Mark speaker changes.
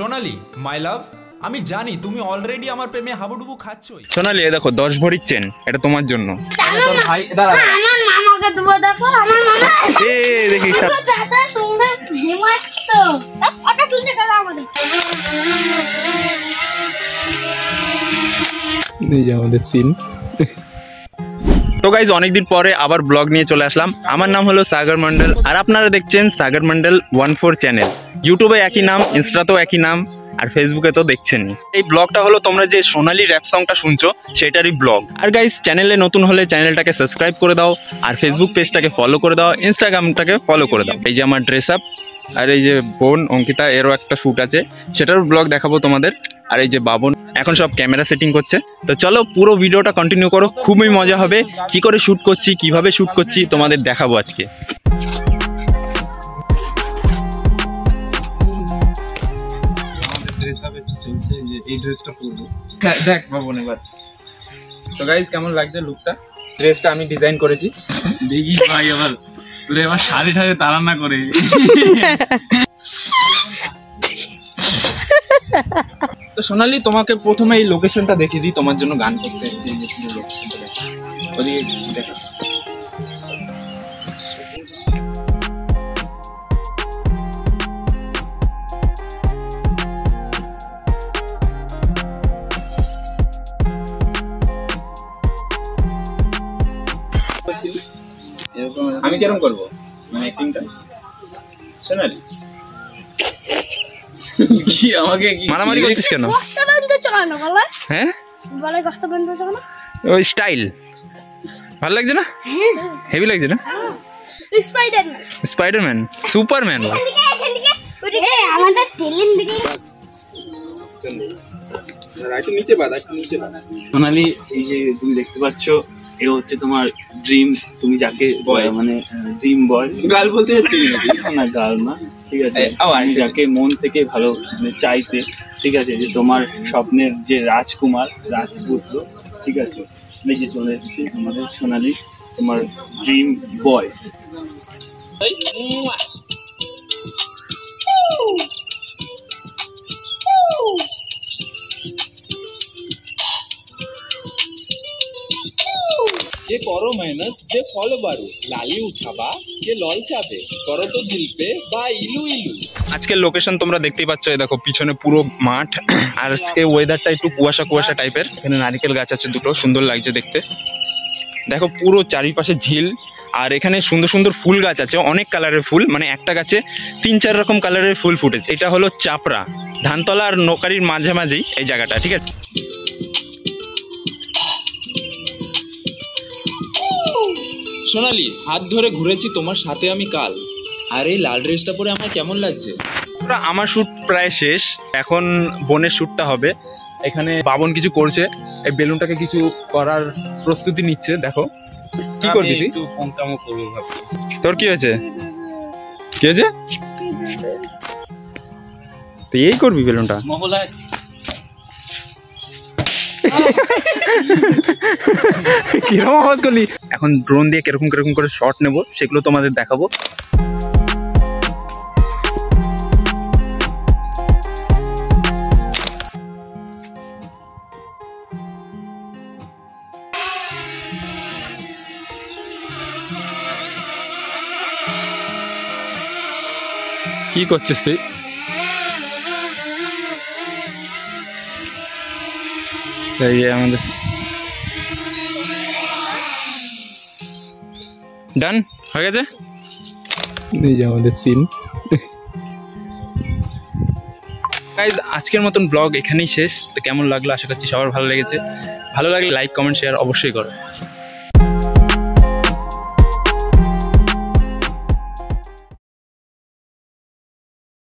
Speaker 1: সোনালি মাই লাভ, আমি জানি তুমি অলরেডি আমার প্রেমে হাবুডুবু খাচ্ছই।
Speaker 2: সোনালি এই দেখো 10 ভরির চেন, এটা তোমার জন্য।
Speaker 3: তোর ভাই দাঁড়া, আমার মামাকে দেবো। দেখো আমার মামা
Speaker 2: দেখি
Speaker 3: চাচা তোমরা হেমাচ্ছ ওটা তুলতে গেল আমাদের
Speaker 4: এই যে আমাদের সিন।
Speaker 2: তো গাইজ অনেকদিন পরে আবার ব্লগ নিয়ে চলে আসলাম। আমার নাম হলো সাগর মন্ডল আর আপনারা দেখছেন সাগর মন্ডল 14 চ্যানেল। ইউটিউবে একই নাম, ইনস্টাতেও একই নাম, আর ফেসবুকে তো দেখছেনই। এই ব্লগটা হলো তোমরা যে সোনালি র্যাপ সংটা শুনছো সেটারই ব্লগ। আর গাইজ চ্যানেলে নতুন হলে চ্যানেলটাকে সাবস্ক্রাইব করে দাও, আর ফেসবুক পেজটাকে ফলো করে দাও, ইনস্টাগ্রামটাকে ফলো করে দাও। এই যে আমার ড্রেস আপ, আর এই যে বোন অঙ্কিতা, এরও একটা শ্যুট আছে, সেটারও ব্লগ দেখাবো তোমাদের। আর এই যে বাবন এখন সব ক্যামেরা সেটিং করছে। তো চলো পুরো ভিডিওটা কন্টিনিউ করো, খুবই মজা হবে। কি করে শ্যুট করছি, কিভাবে শ্যুট করছি তোমাদের দেখাবো আজকে।
Speaker 4: চলছে যে এই ড্রেসটা পরবো, দেখ বাবন এবার। তো গাইজ কেমন লাগছে লুকটা? ড্রেসটা আমি ডিজাইন করেছি। দেখি ভাই আবার তোরে এবার শাড়ি ঠাড়ি তাড়া না করে। তো সোনালি তোমাকে প্রথমে এই লোকেশনটা দেখিয়ে দিই, তোমার জন্য গান করতে এসেছি। এই যে পুরো লোকেশনটা দেখো, ওদিকে দেখো। আমি কেরম করবো মানে অ্যাক্টিংটা? সোনালি কি আমাকে কি
Speaker 2: মারামারি করছিস কেন?
Speaker 3: কষ্ট বন্ধ চালানো বলে,
Speaker 2: হ্যাঁ
Speaker 3: বলে কষ্ট বন্ধ চালানো
Speaker 2: ওই স্টাইল ভালো লাগছে না? হেভি লাগছে না?
Speaker 3: Spiderman,
Speaker 2: Spiderman, Superman.
Speaker 3: ওদিকে আমাদের টেলিন দিকে
Speaker 4: একটু নিচে বাঁধা, একটু নিচে বাঁধা।
Speaker 5: সোনালি এই যে তুমি দেখতে পাচ্ছ, এ হচ্ছে তোমার ড্রিম, তুমি যাকে মানে ড্রিম বয়।
Speaker 4: গাল বলতে যাচ্ছি
Speaker 5: না গাল না, ঠিক আছে, আমি যাকে মন থেকে ভালো মানে চাইতে, ঠিক আছে, যে তোমার স্বপ্নের যে রাজকুমার, রাজপুত্র, ঠিক আছে, এই যে চলে এসেছে আমাদের সোনালি, তোমার ড্রিম বয়।
Speaker 1: যে করো মেহনত যে ফল বারু, লালি উঠাবা যে লল চাবে, করো তো দিল পে বা ইলু ইলু।
Speaker 2: আজকের লোকেশন তোমরা দেখতেই পাচ্ছ, এই দেখো পিছনে পুরো মাঠ। আর আজকে ওয়েদারটা একটু কুয়াশা কুয়াশা টাইপের। এখানে নারকেল গাছ আছে দুটো, সুন্দর লাগছে দেখতে। দেখো পুরো চারিপাশে ঝিল, আর এখানে সুন্দর সুন্দর ফুল গাছ আছে, অনেক কালারের ফুল, মানে একটা গাছে 3-4 রকম কালারের ফুল ফুটেছে। এটা হলো চাপড়া, ধানতলা আর নোকারির মাঝামাঝি এই জায়গাটা, ঠিক আছে।
Speaker 1: সোনালি হাত ধরে ঘুরেছি তোমার সাথে আমি কাল, আর এই লাল ড্রেসটা পরে আমার কেমন লাগছে?
Speaker 2: আমার শ্যুট প্রায় শেষ, এখন বোনের শ্যুটটা হবে। এখানে বাবন কিছু করছে, এই বেলুনটাকে কিছু করার প্রস্তুতি নিচ্ছে। দেখো কি করবি তুই?
Speaker 5: একটু পঙ্কামো করবো ভাবছি।
Speaker 2: তোর কি হয়েছে? কি হয়েছে? তুই এই করবি বেলুনটা?
Speaker 5: মহলায়
Speaker 2: কিরকম আওয়াজ করলি? এখন ড্রোন দিয়ে কিরকম কিরকম করে শট নেব সেগুলো তোমাদের দেখাবো। কি করছিস তুই? আমাদের ডান হয়ে গেছে।
Speaker 4: এই যে আমাদের সিন।
Speaker 2: গাইজ আজকের মতন ব্লগ এখানেই শেষ। তো কেমন লাগলো আশা করছি সবার ভালো লেগেছে। ভালো লাগলে লাইক কমেন্ট শেয়ার অবশ্যই করো।